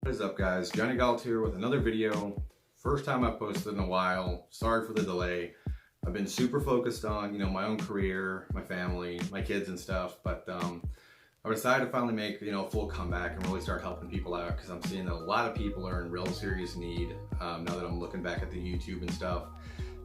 What is up, guys? Johnny Gault here with another video. First time I've posted in a while. Sorry for the delay. I've been super focused on, my own career, my family, my kids and stuff, but I decided to finally make, a full comeback and really start helping people out because I'm seeing that a lot of people are in real serious need now that I'm looking back at the YouTube and stuff.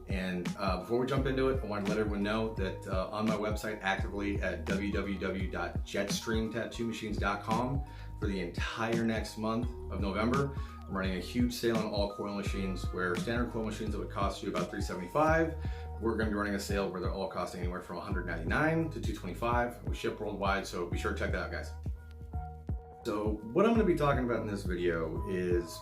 And before we jump into it, I want to let everyone know that on my website actively at www.jetstreamtattoomachines.com for the entire next month of November, I'm running a huge sale on all coil machines where standard coil machines that would cost you about $375, we're going to be running a sale where they're all costing anywhere from $199 to $225. We ship worldwide, so be sure to check that out, guys. So what I'm going to be talking about in this video is,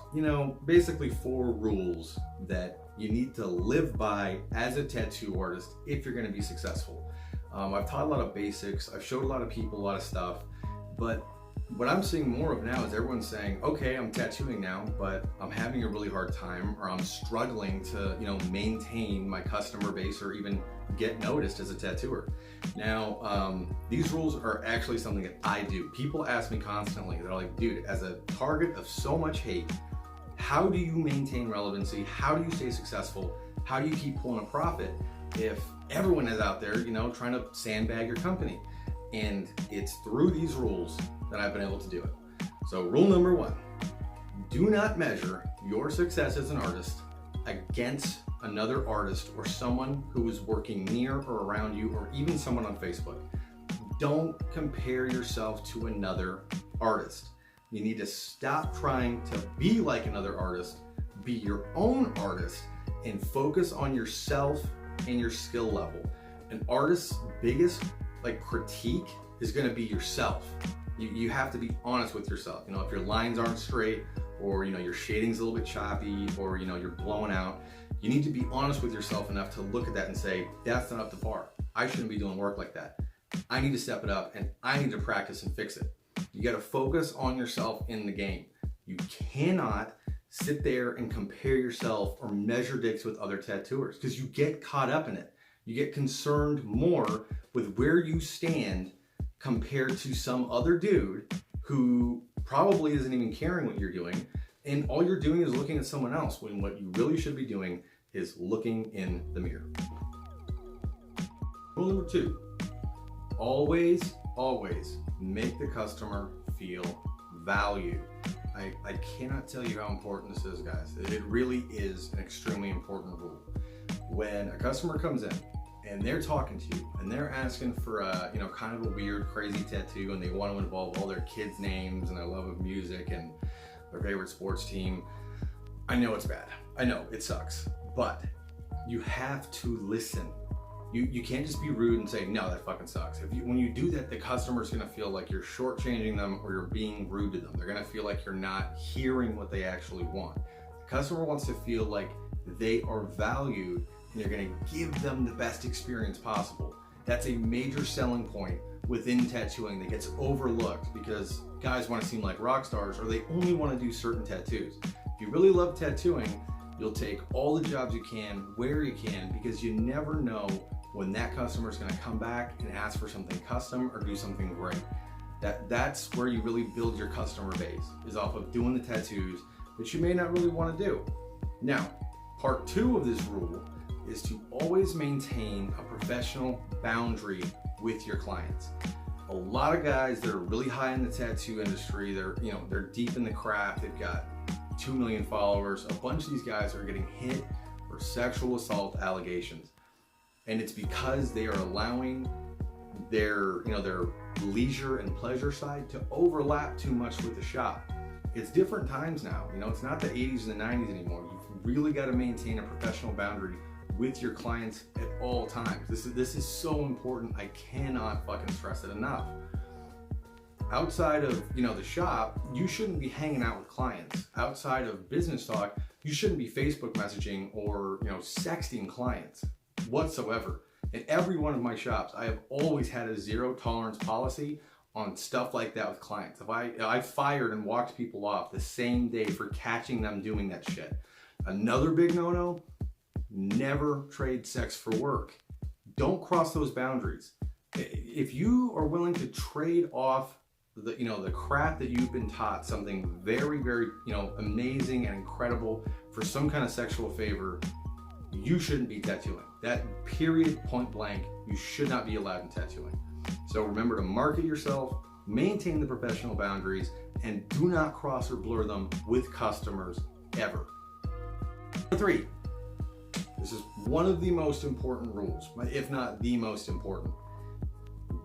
basically 4 rules that you need to live by as a tattoo artist if you're going to be successful. I've taught a lot of basics, I've showed a lot of people a lot of stuff, but what I'm seeing more of now is everyone's saying, okay, I'm tattooing now, but I'm having a really hard time, or I'm struggling to, maintain my customer base or even get noticed as a tattooer. Now, these rules are actually something that I do. People ask me constantly, they're like, dude, as a target of so much hate, how do you maintain relevancy? How do you stay successful? How do you keep pulling a profit if everyone is out there, trying to sandbag your company? And it's through these rules that I've been able to do it. So rule number 1, do not measure your success as an artist against another artist or someone who is working near or around you, or even someone on Facebook. Don't compare yourself to another artist. You need to stop trying to be like another artist, be your own artist, and focus on yourself and your skill level. An artist's biggest critique is going to be yourself. You have to be honest with yourself. If your lines aren't straight, or your shading's a little bit choppy, or you're blowing out, you need to be honest with yourself enough to look at that and say, that's not up to par. I shouldn't be doing work like that. I need to step it up, and I need to practice and fix it. You got to focus on yourself in the game. You cannot sit there and compare yourself or measure dicks with other tattooers, because you get caught up in it. You get concerned more with where you stand compared to some other dude who probably isn't even caring what you're doing, and all you're doing is looking at someone else, when what you really should be doing is looking in the mirror. Rule number 2, always make the customer feel valued. I cannot tell you how important this is, guys. It really is an extremely important rule. When a customer comes in and they're talking to you and they're asking for a, kind of a weird, crazy tattoo, and they want to involve all their kids' names and their love of music and their favorite sports team, I know it's bad. I know it sucks, but you have to listen. You can't just be rude and say, no, that fucking sucks. When you do that, the customer's gonna feel like you're shortchanging them or you're being rude to them. They're gonna feel like you're not hearing what they actually want. The customer wants to feel like they are valued, and you're gonna give them the best experience possible. That's a major selling point within tattooing that gets overlooked because guys wanna seem like rock stars, or they only wanna do certain tattoos. If you really love tattooing, you'll take all the jobs you can, where you can, because you never know when that customer is gonna come back and ask for something custom or do something great. That's where you really build your customer base, is off of doing the tattoos that you may not really wanna do. Now, part 2 of this rule is to always maintain a professional boundary with your clients. A lot of guys that are really high in the tattoo industry, they're deep in the craft, they've got 2 million followers. A bunch of these guys are getting hit for sexual assault allegations. And it's because they are allowing their leisure and pleasure side to overlap too much with the shop. It's different times now. It's not the 80s and the 90s anymore. You've really got to maintain a professional boundary with your clients at all times. This is so important. I cannot fucking stress it enough. Outside of the shop, you shouldn't be hanging out with clients. Outside of business talk, you shouldn't be Facebook messaging or sexting clients whatsoever. In every one of my shops, I have always had a 0 tolerance policy on stuff like that with clients. If I fired and walked people off the same day for catching them doing that shit. Another big no-no, never trade sex for work. Don't cross those boundaries. If you are willing to trade off the craft that you've been taught something very, very, amazing and incredible for some kind of sexual favor, you shouldn't be tattooing. That period, point blank, you should not be allowed in tattooing. So remember to market yourself, maintain the professional boundaries, and do not cross or blur them with customers ever. Number 3, this is one of the most important rules, if not the most important.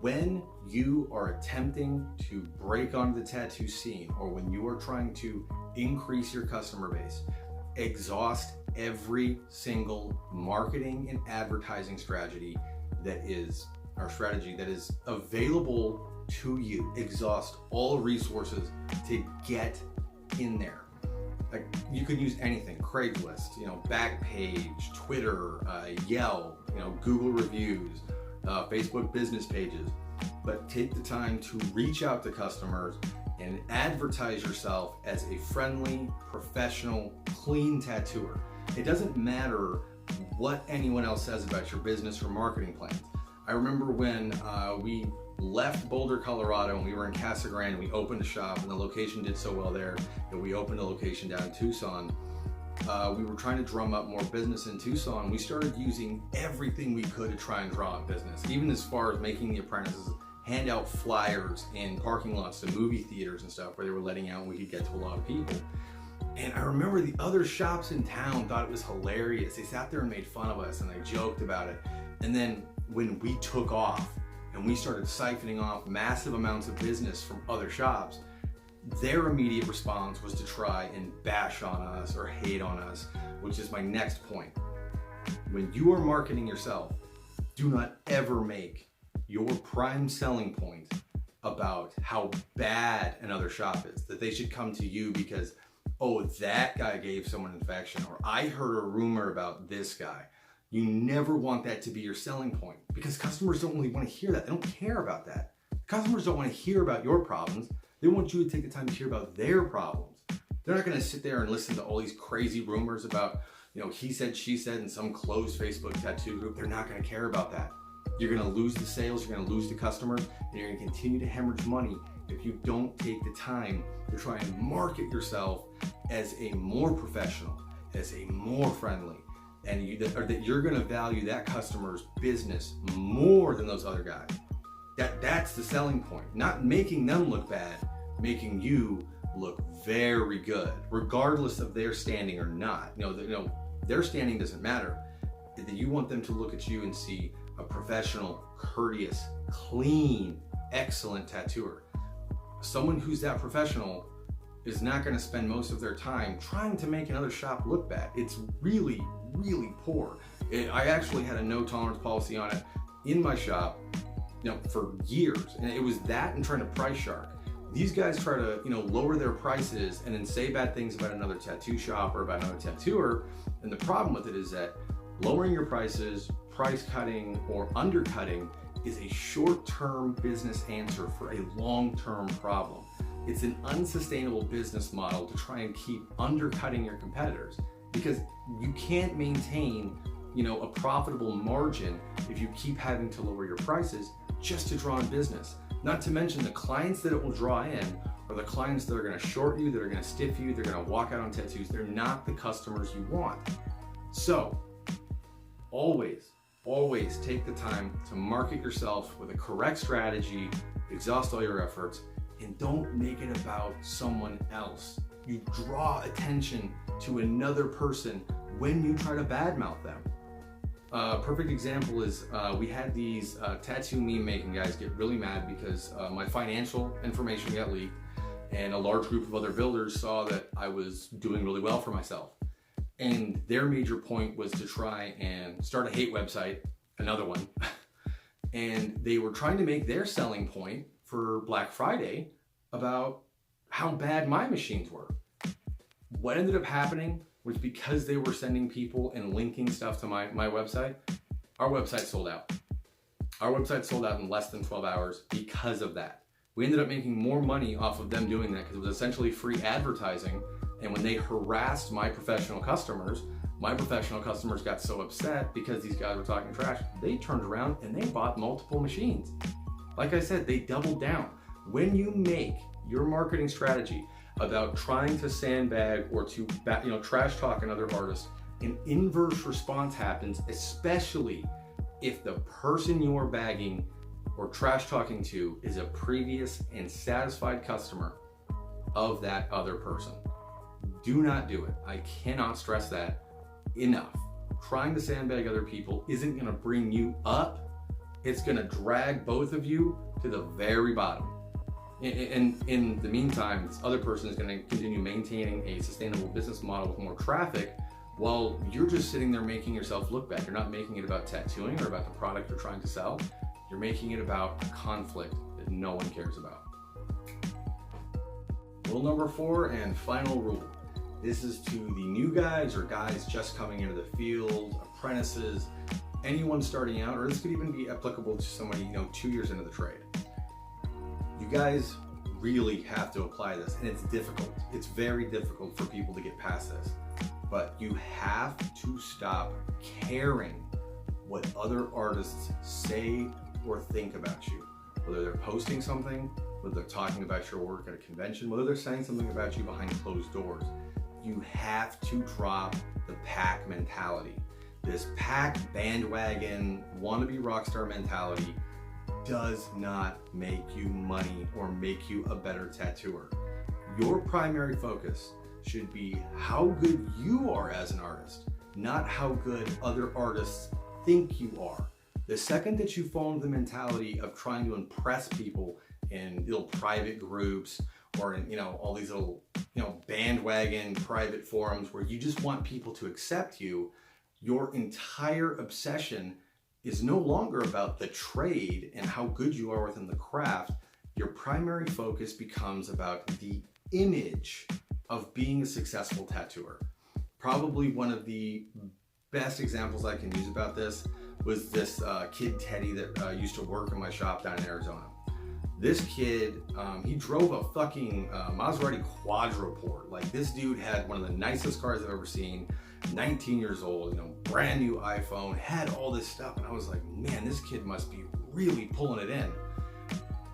When you are attempting to break onto the tattoo scene, or when you are trying to increase your customer base, exhaust every single marketing and advertising strategy that is available to you. Exhaust all resources to get in there. Like, you could use anything: Craigslist, Backpage, Twitter, Yelp, Google reviews, Facebook business pages. But take the time to reach out to customers and advertise yourself as a friendly, professional, clean tattooer. It doesn't matter what anyone else says about your business or marketing plans. I remember when we left Boulder, Colorado, and we were in Casa Grande, and we opened a shop, and the location did so well there that we opened a location down in Tucson. We were trying to drum up more business in Tucson. We started using everything we could to try and draw up business, even as far as making the apprentices hand out flyers in parking lots to movie theaters and stuff where they were letting out and we could get to a lot of people. And I remember the other shops in town thought it was hilarious. They sat there and made fun of us and they joked about it. And then when we took off and we started siphoning off massive amounts of business from other shops, their immediate response was to try and bash on us or hate on us, which is my next point. When you are marketing yourself, do not ever make your prime selling point about how bad another shop is, that they should come to you because, oh, that guy gave someone an infection, or I heard a rumor about this guy. You never want that to be your selling point, because customers don't really want to hear that. They don't care about that. Customers don't want to hear about your problems. They want you to take the time to hear about their problems. They're not going to sit there and listen to all these crazy rumors about, he said, she said in some closed Facebook tattoo group. They're not going to care about that. You're going to lose the sales, you're going to lose the customers, and you're going to continue to hemorrhage money if you don't take the time to try and market yourself as a more professional, as a more friendly, and that you're going to value that customer's business more than those other guys. That's the selling point. Not making them look bad, making you look very good, regardless of their standing or not. Their standing doesn't matter. That you want them to look at you and see a professional, courteous, clean, excellent tattooer. Someone who's that professional is not going to spend most of their time trying to make another shop look bad. It's really, really poor. I actually had a no tolerance policy on it in my shop, for years, and it was that and trying to price shark. These guys try to, lower their prices and then say bad things about another tattoo shop or about another tattooer. And the problem with it is that lowering your prices, price cutting, or undercutting is a short-term business answer for a long-term problem. It's an unsustainable business model to try and keep undercutting your competitors, because you can't maintain, a profitable margin if you keep having to lower your prices just to draw in business. Not to mention the clients that it will draw in are the clients that are going to short you, that are going to stiff you, they're going to walk out on tattoos. They're not the customers you want. So always take the time to market yourself with a correct strategy, exhaust all your efforts, and don't make it about someone else. You draw attention to another person when you try to badmouth them. Perfect example is we had these tattoo meme making guys get really mad because my financial information got leaked, and a large group of other builders saw that I was doing really well for myself. And their major point was to try and start a hate website, another one. And they were trying to make their selling point for Black Friday about how bad my machines were. What ended up happening was, because they were sending people and linking stuff to my website, our website sold out. Our website sold out in less than 12 hours because of that. We ended up making more money off of them doing that because it was essentially free advertising. And when they harassed my professional customers got so upset because these guys were talking trash, they turned around and they bought multiple machines. Like I said, they doubled down. When you make your marketing strategy about trying to sandbag or to trash talk another artist, an inverse response happens, especially if the person you are bagging or trash talking to is a previous and satisfied customer of that other person. Do not do it. I cannot stress that enough. Trying to sandbag other people isn't going to bring you up. It's going to drag both of you to the very bottom. And in the meantime, this other person is going to continue maintaining a sustainable business model with more traffic while you're just sitting there making yourself look bad. You're not making it about tattooing or about the product you're trying to sell. You're making it about a conflict that no one cares about. Rule number 4 and final rule. This is to the new guys or guys just coming into the field, apprentices, anyone starting out, or this could even be applicable to somebody 2 years into the trade. You guys really have to apply this, and it's difficult. It's very difficult for people to get past this, but you have to stop caring what other artists say or think about you. Whether they're posting something, whether they're talking about your work at a convention, whether they're saying something about you behind closed doors. You have to drop the pack mentality. This pack bandwagon wannabe rockstar mentality does not make you money or make you a better tattooer. Your primary focus should be how good you are as an artist, not how good other artists think you are. The second that you fall into the mentality of trying to impress people in little private groups or in all these little bandwagon private forums where you just want people to accept you, your entire obsession is no longer about the trade and how good you are within the craft. Your primary focus becomes about the image of being a successful tattooer. Probably one of the best examples I can use about this was this kid Teddy that used to work in my shop down in Arizona. This kid, he drove a fucking Maserati Quadruport. Like, this dude had one of the nicest cars I've ever seen, 19 years old, brand new iPhone, had all this stuff. And I was like, man, this kid must be really pulling it in.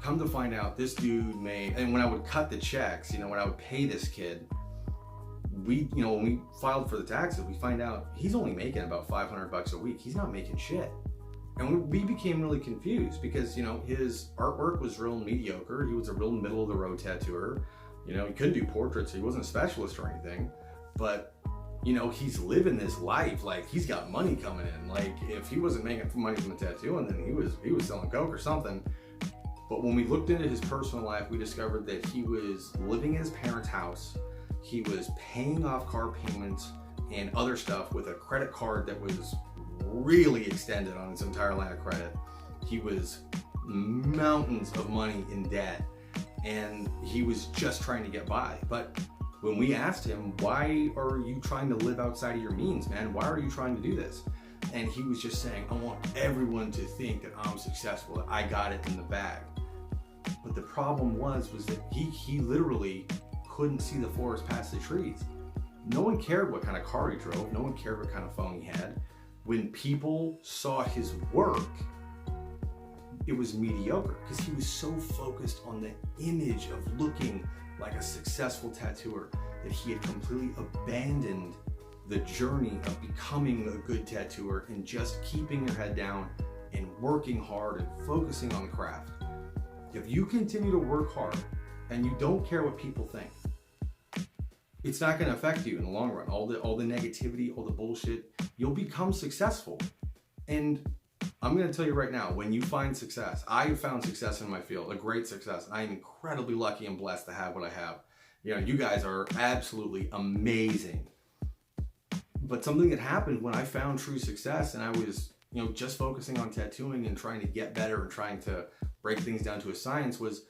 Come to find out, this dude made, and when I would cut the checks, when I would pay this kid, when we filed for the taxes, we find out he's only making about $500 a week. He's not making shit. And we became really confused because, his artwork was real mediocre. He was a real middle of the road tattooer. He couldn't do portraits. So he wasn't a specialist or anything, but he's living this life. Like, he's got money coming in. Like, if he wasn't making money from the tattooing, then he was selling coke or something. But when we looked into his personal life, we discovered that he was living in his parents' house. He was paying off car payments and other stuff with a credit card that was really extended on his entire line of credit. He was mountains of money in debt, and he was just trying to get by. But when we asked him, why are you trying to live outside of your means, man? Why are you trying to do this? And he was just saying, I want everyone to think that I'm successful, that I got it in the bag. But the problem was that he literally couldn't see the forest past the trees. No one cared what kind of car he drove. No one cared what kind of phone he had. When people saw his work, it was mediocre because he was so focused on the image of looking like a successful tattooer that he had completely abandoned the journey of becoming a good tattooer and just keeping your head down and working hard and focusing on the craft. If you continue to work hard and you don't care what people think, it's not going to affect you in the long run. All the negativity, all the bullshit, you'll become successful. And I'm going to tell you right now, when you find success, I have found success in my field, a great success. I am incredibly lucky and blessed to have what I have. You guys are absolutely amazing. But something that happened when I found true success and I was, just focusing on tattooing and trying to get better and trying to break things down to a science was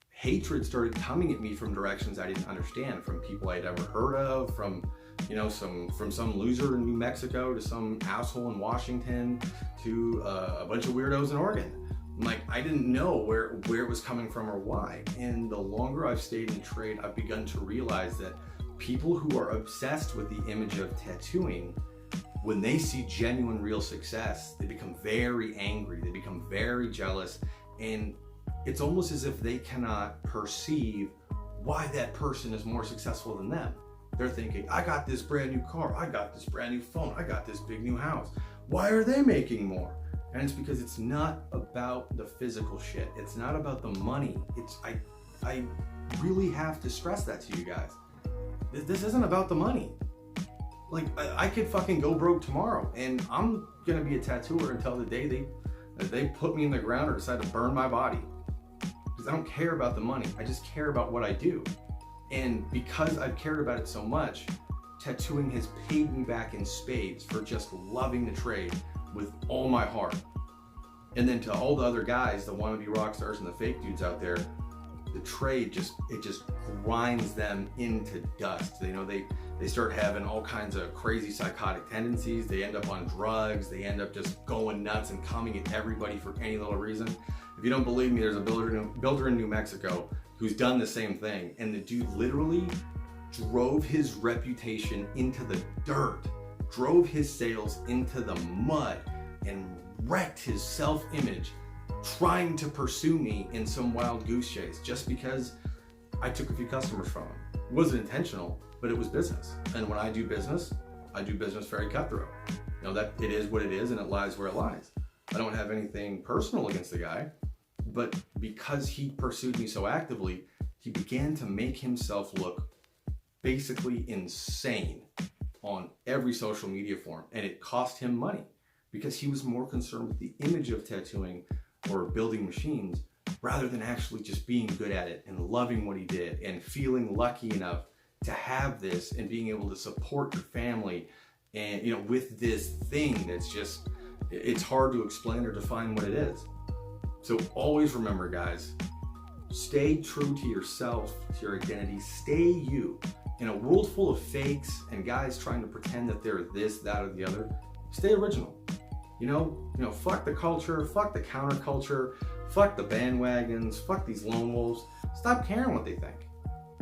hatred started coming at me from directions I didn't understand, from people I'd ever heard of, from some loser in New Mexico to some asshole in Washington to a bunch of weirdos in Oregon. Like, I didn't know where it was coming from or why. And the longer I've stayed in the trade, I've begun to realize that people who are obsessed with the image of tattooing, when they see genuine real success, they become very angry, they become very jealous, and it's almost as if they cannot perceive why that person is more successful than them. They're thinking, I got this brand new car, I got this brand new phone, I got this big new house. Why are they making more? And it's because it's not about the physical shit. It's not about the money. I really have to stress that to you guys. This isn't about the money. Like, I could fucking go broke tomorrow, and I'm gonna be a tattooer until the day they put me in the ground or decide to burn my body. Because I don't care about the money. I just care about what I do. And because I've cared about it so much, tattooing has paid me back in spades for just loving the trade with all my heart. And then to all the other guys, the wannabe rock stars and the fake dudes out there, the trade just grinds them into dust. You know, they start having all kinds of crazy psychotic tendencies. They end up on drugs. They end up just going nuts and coming at everybody for any little reason. If you don't believe me, there's a builder in New Mexico who's done the same thing. And the dude literally drove his reputation into the dirt, drove his sales into the mud, and wrecked his self-image trying to pursue me in some wild goose chase just because I took a few customers from him. It wasn't intentional, but it was business. And when I do business very cutthroat. You know, that it is what it is and it lies where it lies. I don't have anything personal against the guy, but because he pursued me so actively, he began to make himself look basically insane on every social media form, and it cost him money because he was more concerned with the image of tattooing or building machines rather than actually just being good at it and loving what he did and feeling lucky enough to have this and being able to support your family and, you know, with this thing that's just, it's hard to explain or define what it is. So always remember, guys, stay true to yourself, to your identity, stay you. In a world full of fakes and guys trying to pretend that they're this, that, or the other, stay original. You know, fuck the culture, fuck the counterculture, fuck the bandwagons, fuck these lone wolves. Stop caring what they think.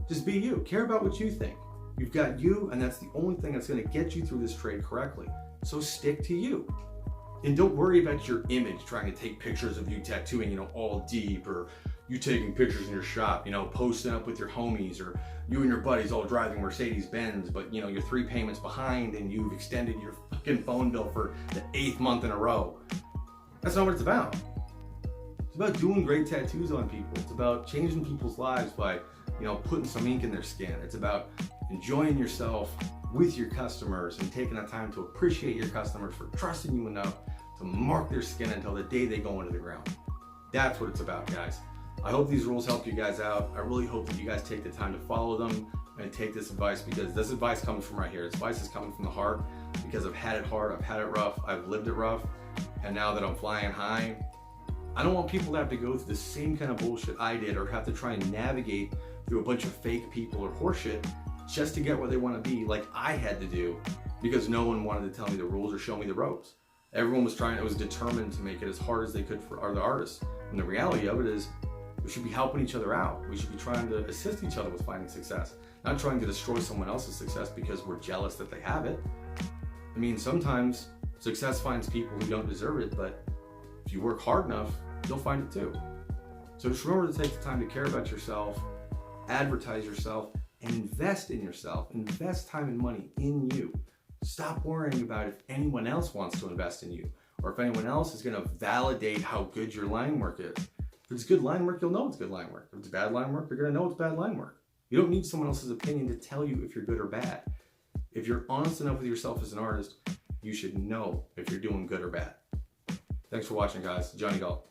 Just be you. Care about what you think. You've got you, and that's the only thing that's going to get you through this trade correctly. So stick to you. And don't worry about your image, trying to take pictures of you tattooing, you know, all deep, or you taking pictures in your shop, you know, posting up with your homies, or you and your buddies all driving Mercedes-Benz, but, you know, you're 3 payments behind and you've extended your fucking phone bill for the 8th month in a row. That's not what it's about. It's about doing great tattoos on people. It's about changing people's lives by, you know, putting some ink in their skin. It's about enjoying yourself with your customers and taking the time to appreciate your customers for trusting you enough to mark their skin until the day they go into the ground. That's what it's about, guys. I hope these rules help you guys out. I really hope that you guys take the time to follow them and take this advice, because this advice comes from right here. This advice is coming from the heart because I've had it hard, I've had it rough, I've lived it rough, and now that I'm flying high, I don't want people to have to go through the same kind of bullshit I did or have to try and navigate through a bunch of fake people or horseshit just to get where they want to be, like I had to do, because no one wanted to tell me the rules or show me the ropes. Everyone was determined to make it as hard as they could for the artists. And the reality of it is, we should be helping each other out. We should be trying to assist each other with finding success, not trying to destroy someone else's success because we're jealous that they have it. I mean, sometimes success finds people who don't deserve it, but if you work hard enough, you'll find it too. So just remember to take the time to care about yourself, advertise yourself, and invest in yourself. Invest time and money in you. Stop worrying about if anyone else wants to invest in you, or if anyone else is going to validate how good your line work is. If it's good line work, you'll know it's good line work. If it's bad line work, you're going to know it's bad line work. You don't need someone else's opinion to tell you if you're good or bad. If you're honest enough with yourself as an artist, you should know if you're doing good or bad. Thanks for watching, guys. Johnny Gault.